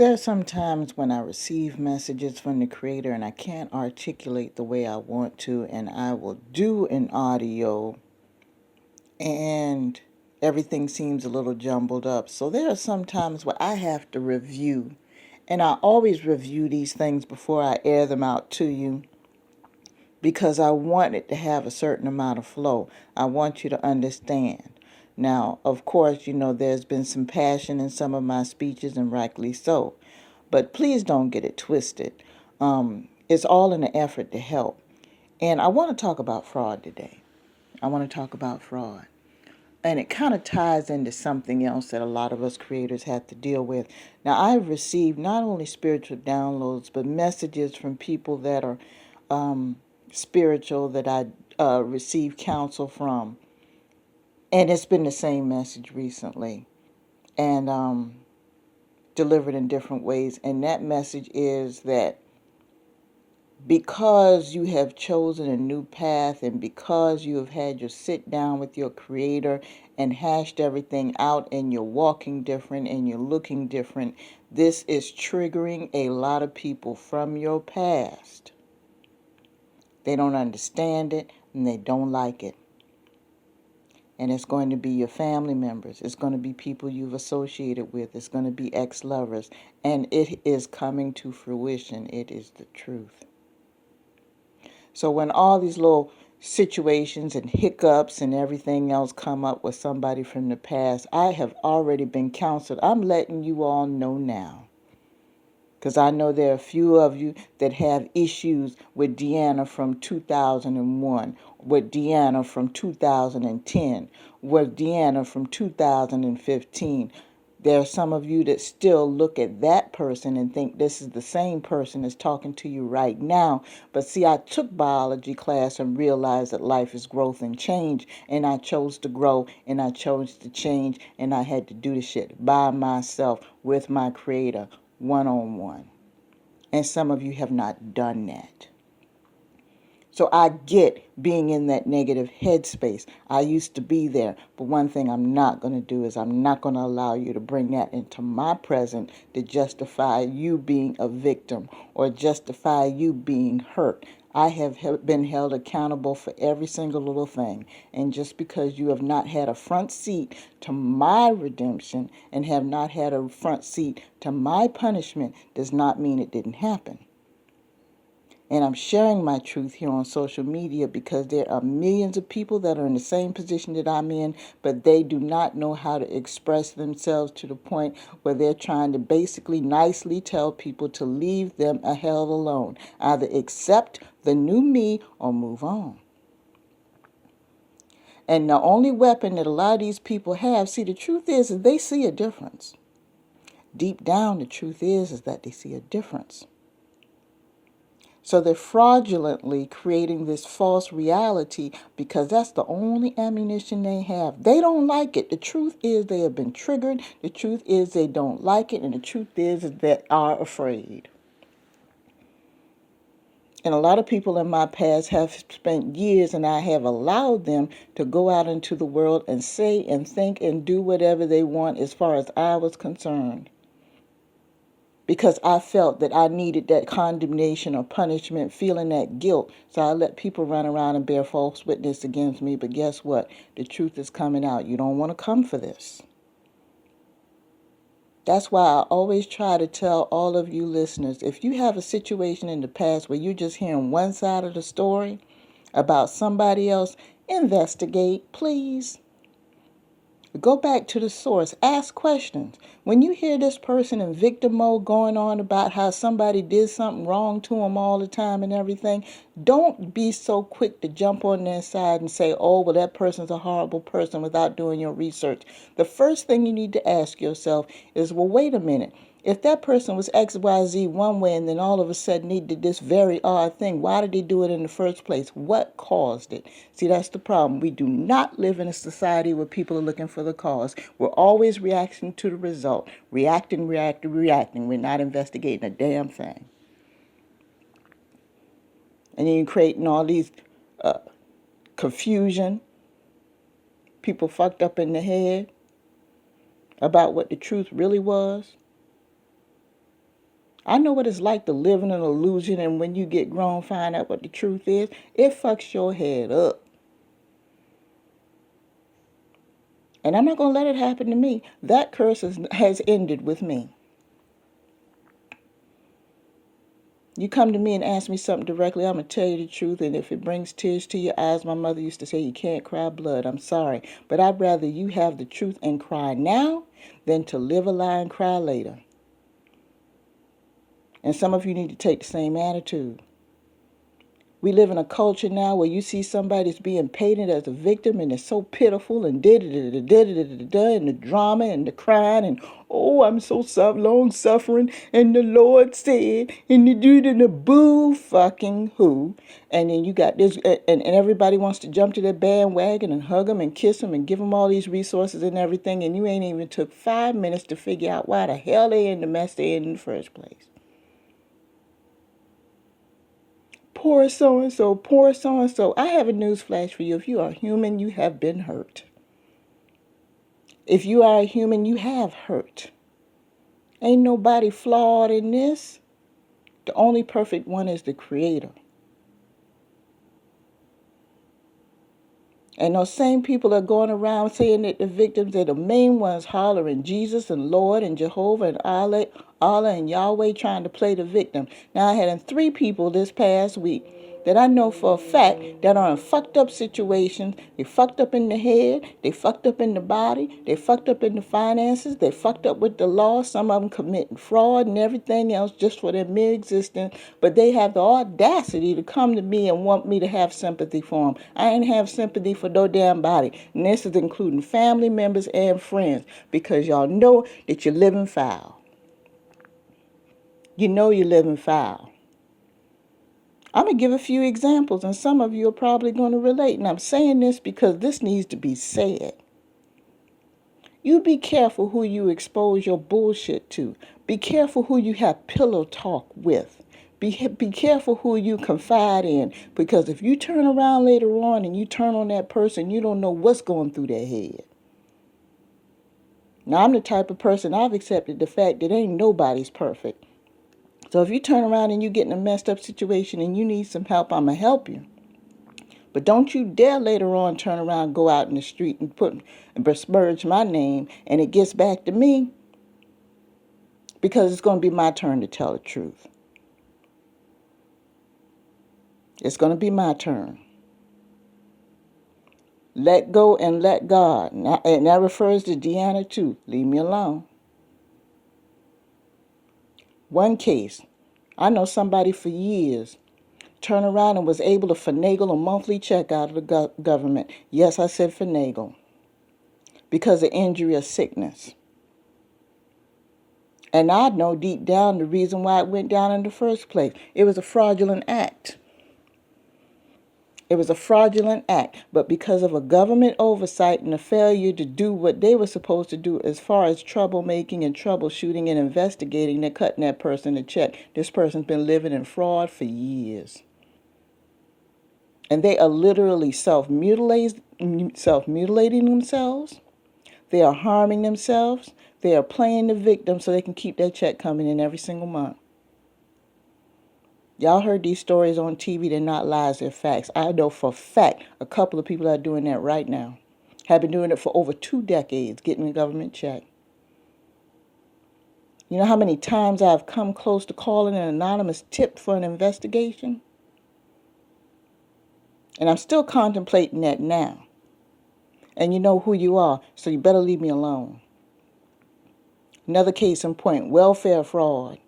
There are some times when I receive messages from the Creator and I can't articulate the way I want to, and I will do an audio and everything seems a little jumbled up. So there are some times where I have to review, and I always review these things before I air them out to you because I want it to have a certain amount of flow. I want you to understand. Now, of course, there's been some passion in some of my speeches, and rightly so. But please don't get it twisted. It's all in an effort to help. And I want to talk about fraud today. I want to talk about fraud. And it kind of ties into something else that a lot of us creators have to deal with. Now, I've received not only spiritual downloads, but messages from people that are spiritual that I receive counsel from. And it's been the same message recently. And delivered in different ways. And that message is that because you have chosen a new path and because you have had your sit down with your Creator and hashed everything out and you're walking different and you're looking different, this is triggering a lot of people from your past. They don't understand it and they don't like it. And it's going to be your family members. It's going to be people you've associated with. It's going to be ex-lovers. And it is coming to fruition. It is the truth. So when all these little situations and hiccups and everything else come up with somebody from the past, I have already been counseled. I'm letting you all know now. Because I know there are a few of you that have issues with Deanna from 2001, with Deanna from 2010, with Deanna from 2015. There are some of you that still look at that person and think this is the same person that's talking to you right now. But see, I took biology class and realized that life is growth and change. And I chose to grow and I chose to change. And I had to do the shit by myself with my Creator, one-on-one. And some of you have not done that. So I get being in that negative headspace. I used to be there. But one thing I'm not going to do is I'm not going to allow you to bring that into my present to justify you being a victim or justify you being hurt. I have been held accountable for every single little thing. And just because you have not had a front seat to my redemption and have not had a front seat to my punishment does not mean it didn't happen. And I'm sharing my truth here on social media because there are millions of people that are in the same position that I'm in, but they do not know how to express themselves to the point where they're trying to basically nicely tell people to leave them a hell alone. Either accept the new me or move on. And the only weapon that a lot of these people have, see, the truth is they see a difference. Deep down, the truth is that they see a difference. So they're fraudulently creating this false reality because that's the only ammunition they have. They don't like it. The truth is they have been triggered. The truth is they don't like it. And the truth is they are afraid. And a lot of people in my past have spent years, and I have allowed them to go out into the world and say and think and do whatever they want as far as I was concerned. Because I felt that I needed that condemnation or punishment, feeling that guilt. So I let people run around and bear false witness against me. But guess what? The truth is coming out. You don't want to come for this. That's why I always try to tell all of you listeners, if you have a situation in the past where you're just hearing one side of the story about somebody else, investigate, please. Go back to the source. Ask questions. When you hear this person in victim mode going on about how somebody did something wrong to them all the time and everything, don't be so quick to jump on their side and say, oh, well, that person's a horrible person without doing your research. The first thing you need to ask yourself is, well, wait a minute. If that person was XYZ one way and then all of a sudden he did this very odd thing, why did he do it in the first place? What caused it? See, that's the problem. We do not live in a society where people are looking for the cause. We're always reacting to the result. Reacting. We're not investigating a damn thing. And then you're creating all these confusion. People fucked up in the head about what the truth really was. I know what it's like to live in an illusion, and when you get grown, find out what the truth is. It fucks your head up. And I'm not going to let it happen to me. That curse has ended with me. You come to me and ask me something directly, I'm going to tell you the truth. And if it brings tears to your eyes, my mother used to say, you can't cry blood. I'm sorry. But I'd rather you have the truth and cry now than to live a lie and cry later. And some of you need to take the same attitude. We live in a culture now where you see somebody that's being painted as a victim, and it's so pitiful, and and the drama and the crying, and oh, I'm so long suffering, and the Lord said, and the dude and the boo fucking who, and then you got this, and everybody wants to jump to their bandwagon and hug them and kiss them and give them all these resources and everything, and you ain't even took 5 minutes to figure out why the hell they in the mess they in the first place. Poor so-and-so, poor so-and-so. I have a news flash for you. If you are human, you have been hurt. If you are a human, you have hurt. Ain't nobody flawed in this. The only perfect one is the Creator. And those same people are going around saying that the victims are the main ones, hollering Jesus and Lord and Jehovah and Allah and Yahweh, trying to play the victim. Now, I had 3 people this past week that I know for a fact that are in fucked up situations. They fucked up in the head, they fucked up in the body, they fucked up in the finances, they fucked up with the law. Some of them committing fraud and everything else just for their mere existence. But they have the audacity to come to me and want me to have sympathy for them. I ain't have sympathy for no damn body. And this is including family members and friends, because y'all know that you're living foul. You know you're living foul. I'm going to give a few examples, and some of you are probably going to relate. And I'm saying this because this needs to be said. You be careful who you expose your bullshit to. Be careful who you have pillow talk with. Be careful who you confide in. Because if you turn around later on and you turn on that person, you don't know what's going through their head. Now, I'm the type of person, I've accepted the fact that ain't nobody's perfect. So if you turn around and you get in a messed up situation and you need some help, I'm going to help you. But don't you dare later on turn around and go out in the street and besmirch my name and it gets back to me, because it's going to be my turn to tell the truth. It's going to be my turn. Let go and let God. And that refers to Deanna too. Leave me alone. One case, I know somebody for years turned around and was able to finagle a monthly check out of the government. Yes, I said finagle. Because of injury or sickness. And I know deep down the reason why it went down in the first place. It was a fraudulent act. It was a fraudulent act. But because of a government oversight and a failure to do what they were supposed to do as far as troublemaking and troubleshooting and investigating, they're cutting that person a check. This person's been living in fraud for years. And they are literally self-mutilating themselves. They are harming themselves. They are playing the victim so they can keep that check coming in every single month. Y'all heard these stories on TV. They're not lies, they're facts. I know for a fact a couple of people are doing that right now. Have been doing it for over 2 decades, getting a government check. You know how many times I've come close to calling an anonymous tip for an investigation? And I'm still contemplating that now. And you know who you are, so you better leave me alone. Another case in point, welfare fraud.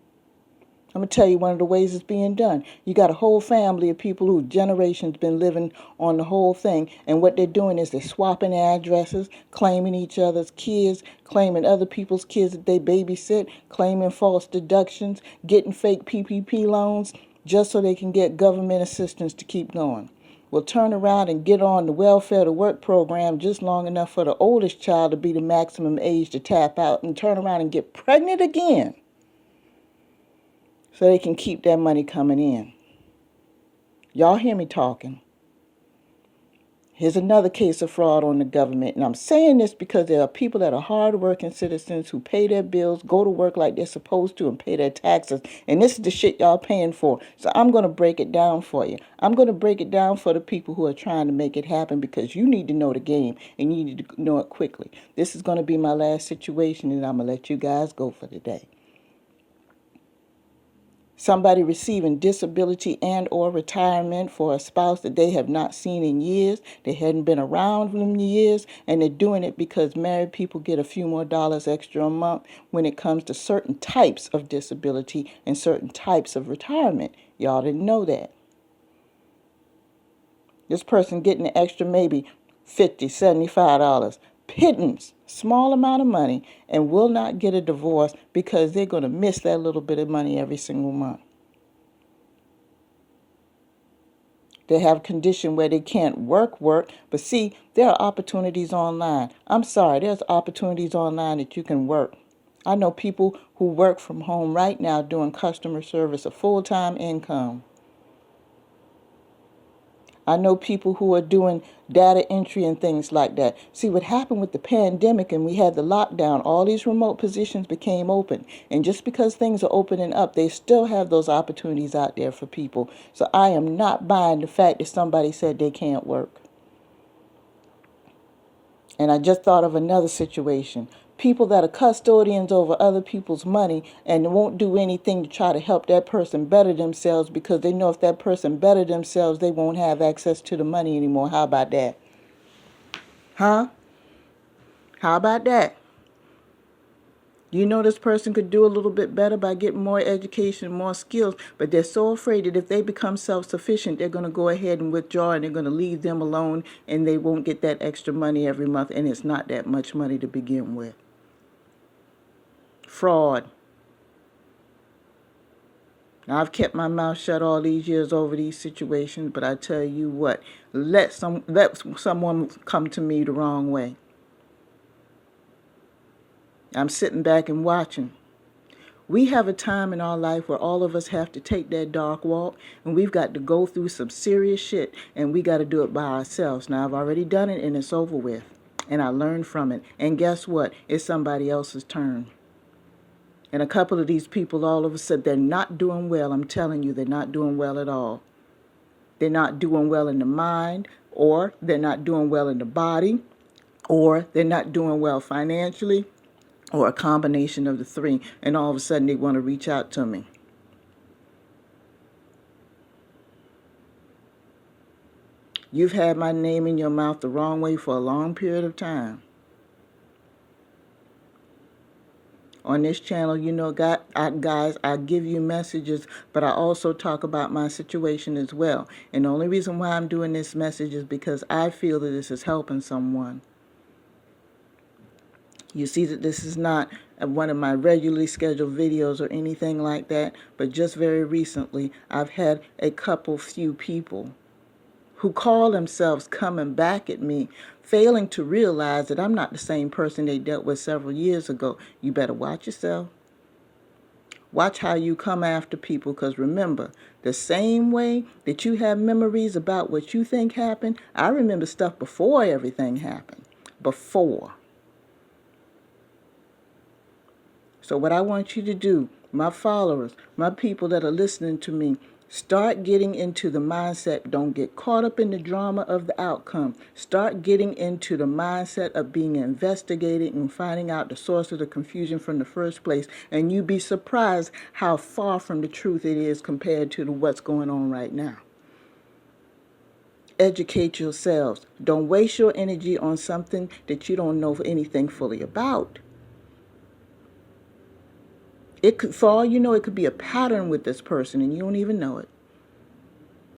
I'm going to tell you one of the ways it's being done. You got a whole family of people who generations been living on the whole thing. And what they're doing is they're swapping addresses, claiming each other's kids, claiming other people's kids that they babysit, claiming false deductions, getting fake PPP loans just so they can get government assistance to keep going. Will turn around and get on the welfare to work program just long enough for the oldest child to be the maximum age to tap out, and turn around and get pregnant again so they can keep that money coming in. Y'all hear me talking. Here's another case of fraud on the government. And I'm saying this because there are people that are hardworking citizens who pay their bills, go to work like they're supposed to, and pay their taxes. And this is the shit y'all paying for. So I'm going to break it down for you. I'm going to break it down for the people who are trying to make it happen, because you need to know the game and you need to know it quickly. This is going to be my last situation, and I'm going to let you guys go for the day. Somebody receiving disability and or retirement for a spouse that they have not seen in years. They hadn't been around in years, and they're doing it because married people get a few more dollars extra a month when it comes to certain types of disability and certain types of retirement. Y'all didn't know that. This person getting an extra maybe $50, $75, pittance, small amount of money, and will not get a divorce because they're going to miss that little bit of money every single month. They have a condition where they can't work, but see, there are opportunities online. I'm sorry, there's opportunities online that you can work. I know people who work from home right now doing customer service, a full-time income. I know people who are doing data entry and things like that. See, what happened with the pandemic and we had the lockdown, all these remote positions became open. And just because things are opening up, they still have those opportunities out there for people. So I am not buying the fact that somebody said they can't work. And I just thought of another situation. People that are custodians over other people's money and won't do anything to try to help that person better themselves because they know if that person better themselves, they won't have access to the money anymore. How about that? Huh? How about that? You know this person could do a little bit better by getting more education, more skills, but they're so afraid that if they become self-sufficient, they're going to go ahead and withdraw and they're going to leave them alone and they won't get that extra money every month, and it's not that much money to begin with. Fraud. Now, I've kept my mouth shut all these years over these situations, but I tell you what, let someone come to me the wrong way. I'm sitting back and watching. We have a time in our life where all of us have to take that dark walk, and we've got to go through some serious shit, and we got to do it by ourselves. Now, I've already done it, and it's over with, and I learned from it. And guess what? It's somebody else's turn. And a couple of these people, all of a sudden, they're not doing well. I'm telling you, they're not doing well at all. They're not doing well in the mind, or they're not doing well in the body, or they're not doing well financially, or a combination of the three. And all of a sudden, they want to reach out to me. You've had my name in your mouth the wrong way for a long period of time. On this channel, you know, guys, I give you messages, but I also talk about my situation as well. And the only reason why I'm doing this message is because I feel that this is helping someone. You see that this is not one of my regularly scheduled videos or anything like that, but just very recently, I've had a few people who call themselves coming back at me, failing to realize that I'm not the same person they dealt with several years ago. You better watch yourself. Watch how you come after people, because remember, the same way that you have memories about what you think happened, I remember stuff before everything happened. Before. So what I want you to do, my followers, my people that are listening to me, start getting into the mindset. Don't get caught up in the drama of the outcome. Start getting into the mindset of being investigated and finding out the source of the confusion from the first place. And you'd be surprised how far from the truth it is compared to what's going on right now. Educate yourselves. Don't waste your energy on something that you don't know anything fully about. It could, for all you know, it could be a pattern with this person and you don't even know it.